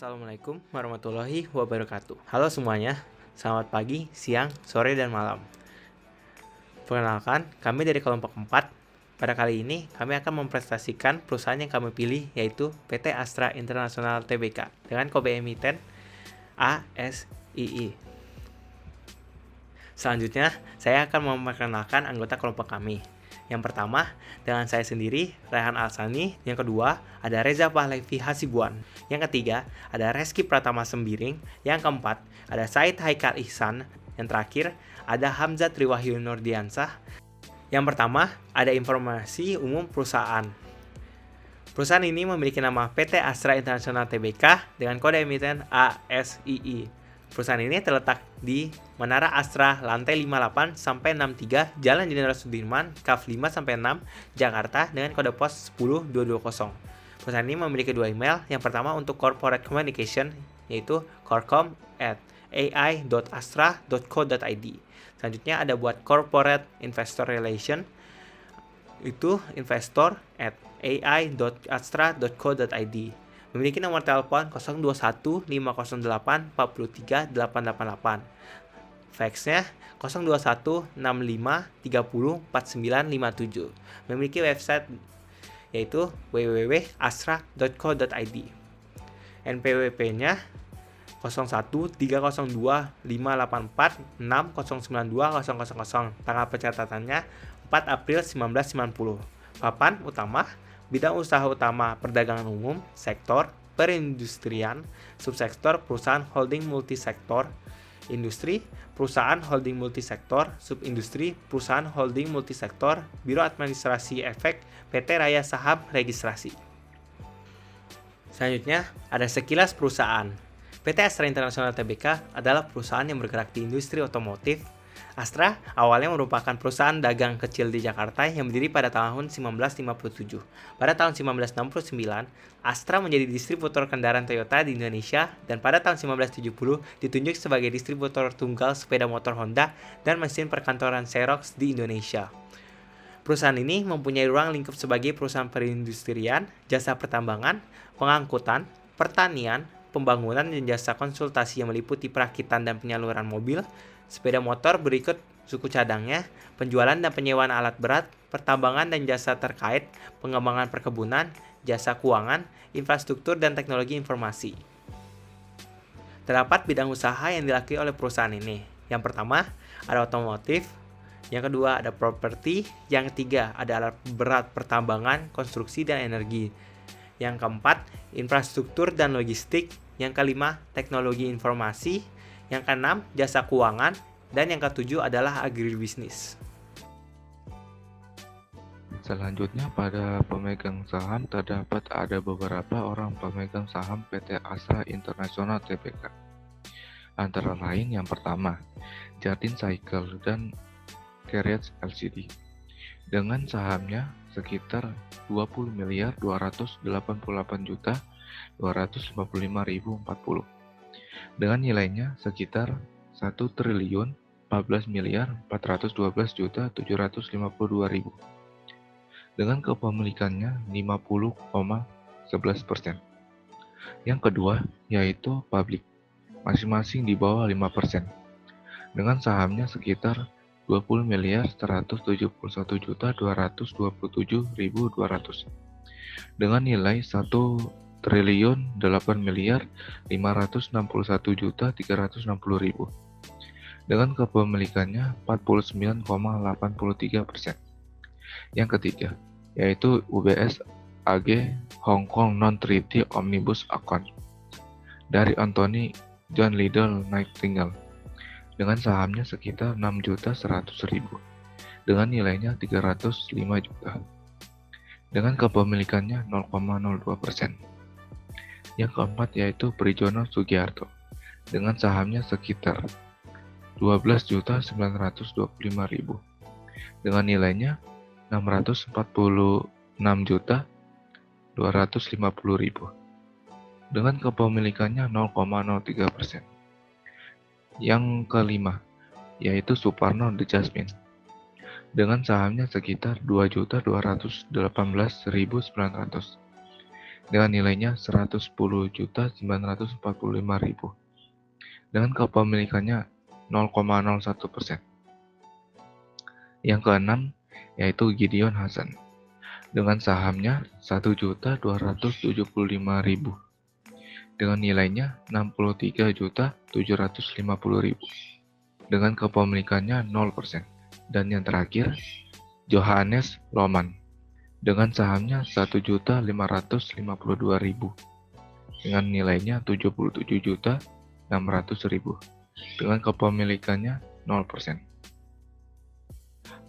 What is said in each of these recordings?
Assalamualaikum warahmatullahi wabarakatuh. Halo semuanya, selamat pagi, siang, sore, dan malam. Perkenalkan, kami dari kelompok 4. Pada kali ini, kami akan mempresentasikan perusahaan yang kami pilih, yaitu PT Astra International Tbk dengan kode emiten ASII. Selanjutnya, saya akan memperkenalkan anggota kelompok kami. Yang pertama, dengan saya sendiri, Rehan Alsani. Yang kedua, ada Reza Pahlavi Hasibuan. Yang ketiga, ada Reski Pratama Sembiring. Yang keempat, ada Said Haikal Ihsan. Yang terakhir, ada Hamzah Triwahyu Nurdiansah. Yang pertama, ada informasi umum perusahaan. Perusahaan ini memiliki nama PT Astra International Tbk dengan kode emiten ASII. Perusahaan ini terletak di Menara Astra, lantai 58 sampai 63, Jalan Jenderal Sudirman, Kaf 5 sampai 6, Jakarta dengan kode pos 10220. Perusahaan ini memiliki dua email. Yang pertama untuk corporate communication, yaitu corcom@ai.astra.co.id. Selanjutnya ada buat corporate investor relation, itu investor@ai.astra.co.id. Memiliki nomor telepon 021 508 43 888. Faxnya 021 65 30 4957. Memiliki website yaitu www.astra.co.id. NPWP-nya 01 302 584 6092 000. Tanggal pencatatannya 4 April 1990. Papan utama, bidang usaha utama perdagangan umum, sektor perindustrian, subsektor perusahaan holding multisektor, industri, perusahaan holding multisektor, subindustri, perusahaan holding multisektor, biro administrasi efek, PT Raya Saham Registrasi. Selanjutnya, ada sekilas perusahaan. PT Astra International Tbk adalah perusahaan yang bergerak di industri otomotif. Astra awalnya merupakan perusahaan dagang kecil di Jakarta yang berdiri pada tahun 1957. Pada tahun 1969, Astra menjadi distributor kendaraan Toyota di Indonesia, dan pada tahun 1970 ditunjuk sebagai distributor tunggal sepeda motor Honda dan mesin perkantoran Xerox di Indonesia. Perusahaan ini mempunyai ruang lingkup sebagai perusahaan perindustrian, jasa pertambangan, pengangkutan, pertanian, pembangunan, dan jasa konsultasi yang meliputi perakitan dan penyaluran mobil, sepeda motor berikut suku cadangnya, penjualan dan penyewaan alat berat, pertambangan dan jasa terkait, pengembangan perkebunan, jasa keuangan, infrastruktur, dan teknologi informasi. Terdapat bidang usaha yang dilakukan oleh perusahaan ini. Yang pertama, ada otomotif. Yang kedua, ada properti. Yang ketiga, ada alat berat pertambangan, konstruksi, dan energi. Yang keempat, infrastruktur dan logistik. Yang kelima, teknologi informasi. Yang keenam, jasa keuangan. Dan yang ketujuh adalah agribisnis. Selanjutnya, pada pemegang saham terdapat ada beberapa orang pemegang saham PT Astra International Tbk. Antara lain yang pertama, Jardine Cycle dan Carriage Ltd. Dengan sahamnya sekitar 20.288.255.040 dengan nilainya sekitar 1.014.412.752.000 dengan kepemilikannya 50,11%. Yang kedua yaitu publik, masing-masing di bawah 5%, dengan sahamnya sekitar 20.171.227.200 dengan nilai 1.008.561.360.000 dengan kepemilikannya 49,83%. Yang ketiga yaitu UBS AG Hong Kong Non-Treaty Omnibus Account dari Anthony John Liddell Nightingale dengan sahamnya sekitar 6.100.000 dengan nilainya 305 juta dengan kepemilikannya 0,02%. Yang keempat yaitu Prijono Sugiarto dengan sahamnya sekitar 12.925.000 dengan nilainya 646.250.000 dengan kepemilikannya 0,03%. Yang kelima yaitu Suparno The Jasmine dengan sahamnya sekitar 2.218.900 dengan nilainya 110.945.000 dengan kepemilikannya 0,01%. Yang keenam yaitu Gideon Hasan dengan sahamnya 1.275.000 dengan nilainya 63.750.000 dengan kepemilikannya 0%. Dan yang terakhir, Johannes Roman dengan sahamnya 1.552.000 dengan nilainya 77.600.000 dengan kepemilikannya 0%.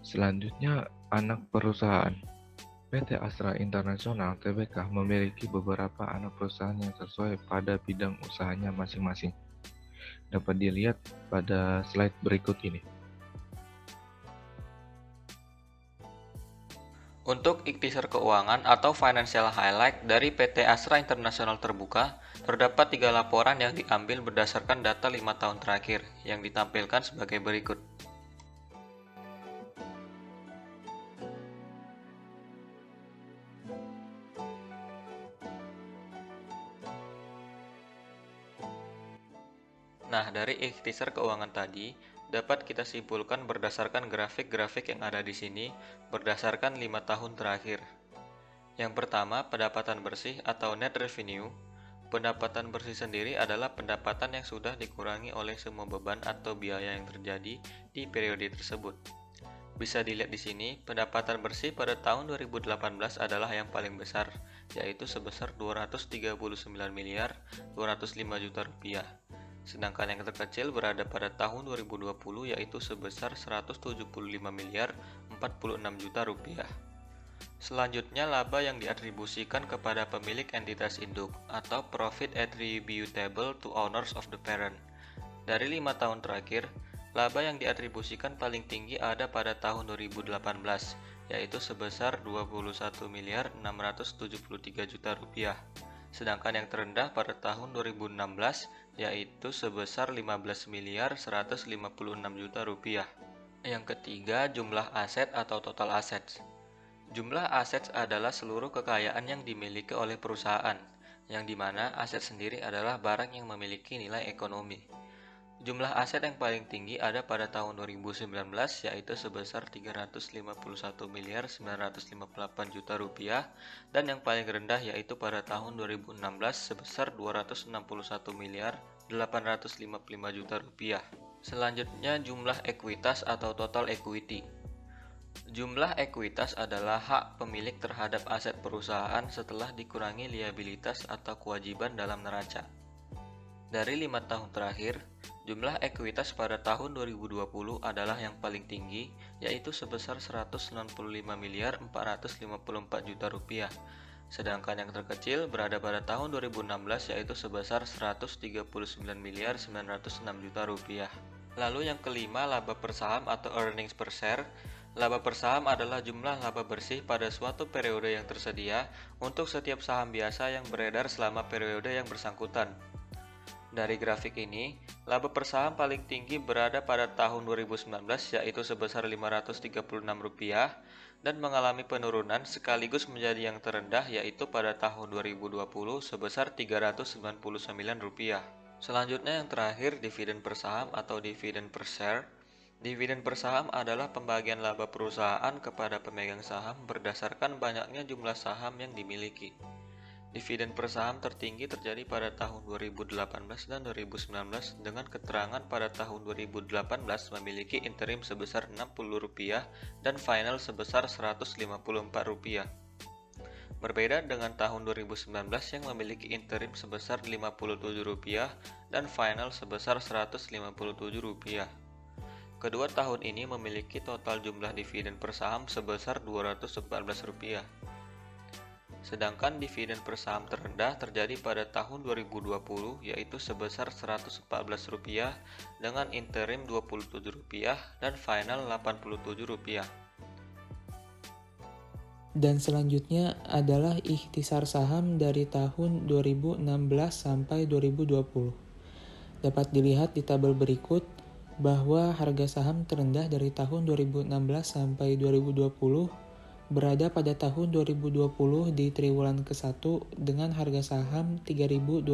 Selanjutnya, anak perusahaan. PT Astra International Tbk memiliki beberapa anak perusahaan yang sesuai pada bidang usahanya masing-masing. Dapat dilihat pada slide berikut ini. Untuk ikhtisar keuangan atau financial highlight dari PT Astra International Terbuka, terdapat 3 laporan yang diambil berdasarkan data 5 tahun terakhir, yang ditampilkan sebagai berikut. Nah, dari ikhtisar keuangan tadi, dapat kita simpulkan berdasarkan grafik-grafik yang ada di sini, berdasarkan 5 tahun terakhir. Yang pertama, pendapatan bersih atau net revenue. Pendapatan bersih sendiri adalah pendapatan yang sudah dikurangi oleh semua beban atau biaya yang terjadi di periode tersebut. Bisa dilihat di sini, pendapatan bersih pada tahun 2018 adalah yang paling besar, yaitu sebesar 239 miliar 205 juta rupiah. Sedangkan yang terkecil berada pada tahun 2020 yaitu sebesar 175 miliar 46 juta rupiah. Selanjutnya, laba yang diatribusikan kepada pemilik entitas induk atau profit attributable to owners of the parent. Dari 5 tahun terakhir, laba yang diatribusikan paling tinggi ada pada tahun 2018, yaitu sebesar 21 miliar 673 juta rupiah. Sedangkan yang terendah pada tahun 2016 yaitu sebesar 15 miliar 156 juta rupiah. Yang ketiga, jumlah aset atau total assets. Jumlah aset adalah seluruh kekayaan yang dimiliki oleh perusahaan, yang dimana aset sendiri adalah barang yang memiliki nilai ekonomi. Jumlah aset yang paling tinggi ada pada tahun 2019 yaitu sebesar 351 miliar 958 juta rupiah dan yang paling rendah yaitu pada tahun 2016 sebesar 261 miliar 855 juta rupiah. Selanjutnya, jumlah ekuitas atau total equity. Jumlah ekuitas adalah hak pemilik terhadap aset perusahaan setelah dikurangi liabilitas atau kewajiban dalam neraca. Dari 5 tahun terakhir, jumlah ekuitas pada tahun 2020 adalah yang paling tinggi, yaitu sebesar 195 miliar 454 juta rupiah. Sedangkan yang terkecil berada pada tahun 2016 yaitu sebesar 139 miliar 906 juta rupiah. Lalu yang kelima, laba per saham atau earnings per share. Laba per saham adalah jumlah laba bersih pada suatu periode yang tersedia untuk setiap saham biasa yang beredar selama periode yang bersangkutan. Dari grafik ini, laba per saham paling tinggi berada pada tahun 2019 yaitu sebesar Rp536 dan mengalami penurunan sekaligus menjadi yang terendah yaitu pada tahun 2020 sebesar Rp399. Selanjutnya yang terakhir, dividen per saham atau dividen per share. Dividen per saham adalah pembagian laba perusahaan kepada pemegang saham berdasarkan banyaknya jumlah saham yang dimiliki. Dividen per saham tertinggi terjadi pada tahun 2018 dan 2019 dengan keterangan pada tahun 2018 memiliki interim sebesar Rp60 dan final sebesar Rp154. Berbeda dengan tahun 2019 yang memiliki interim sebesar Rp57 dan final sebesar Rp157. Kedua tahun ini memiliki total jumlah dividen per saham sebesar Rp214. Sedangkan dividen per saham terendah terjadi pada tahun 2020 yaitu sebesar Rp114 dengan interim Rp27 dan final Rp87. Dan selanjutnya adalah ikhtisar saham dari tahun 2016 sampai 2020. Dapat dilihat di tabel berikut bahwa harga saham terendah dari tahun 2016 sampai 2020 berada pada tahun 2020 di triwulan ke-1 dengan harga saham Rp3.280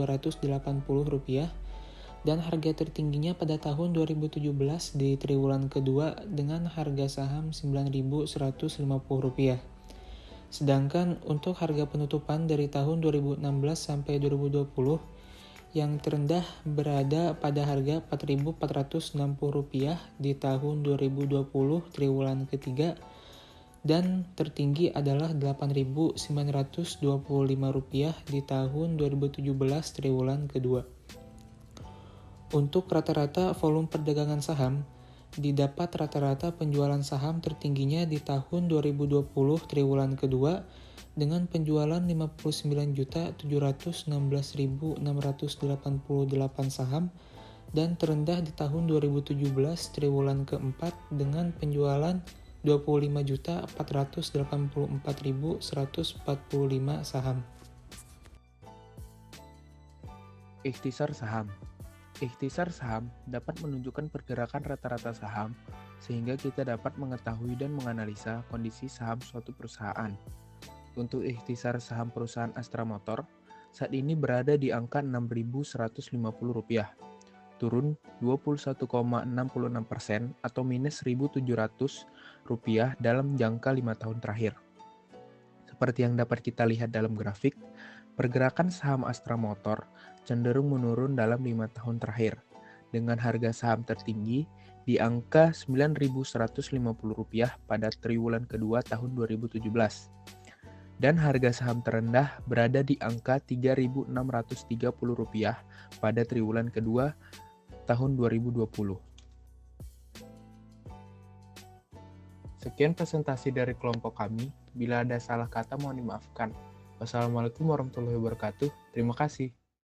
dan harga tertingginya pada tahun 2017 di triwulan kedua dengan harga saham Rp9.150. Sedangkan untuk harga penutupan dari tahun 2016 sampai 2020 yang terendah berada pada harga Rp4.460 di tahun 2020 triwulan ketiga dan tertinggi adalah Rp8.925 di tahun 2017 triwulan kedua. Untuk rata-rata volume perdagangan saham, didapat rata-rata penjualan saham tertingginya di tahun 2020 triwulan kedua dengan penjualan 59.716.688 saham dan terendah di tahun 2017 triwulan keempat dengan penjualan 25.484.145 saham. Ikhtisar saham. Ikhtisar saham dapat menunjukkan pergerakan rata-rata saham sehingga kita dapat mengetahui dan menganalisa kondisi saham suatu perusahaan. Untuk ikhtisar saham perusahaan Astra Motor, saat ini berada di angka Rp6.150, turun 21,66% atau minus Rp1.700 dalam jangka 5 tahun terakhir. Seperti yang dapat kita lihat dalam grafik, pergerakan saham Astra Motor cenderung menurun dalam 5 tahun terakhir, dengan harga saham tertinggi di angka Rp9.150 pada triwulan kedua tahun 2017. Dan harga saham terendah berada di angka Rp3.630 pada triwulan kedua tahun 2020. Sekian presentasi dari kelompok kami. Bila ada salah kata mohon dimaafkan. Wassalamualaikum warahmatullahi wabarakatuh. Terima kasih.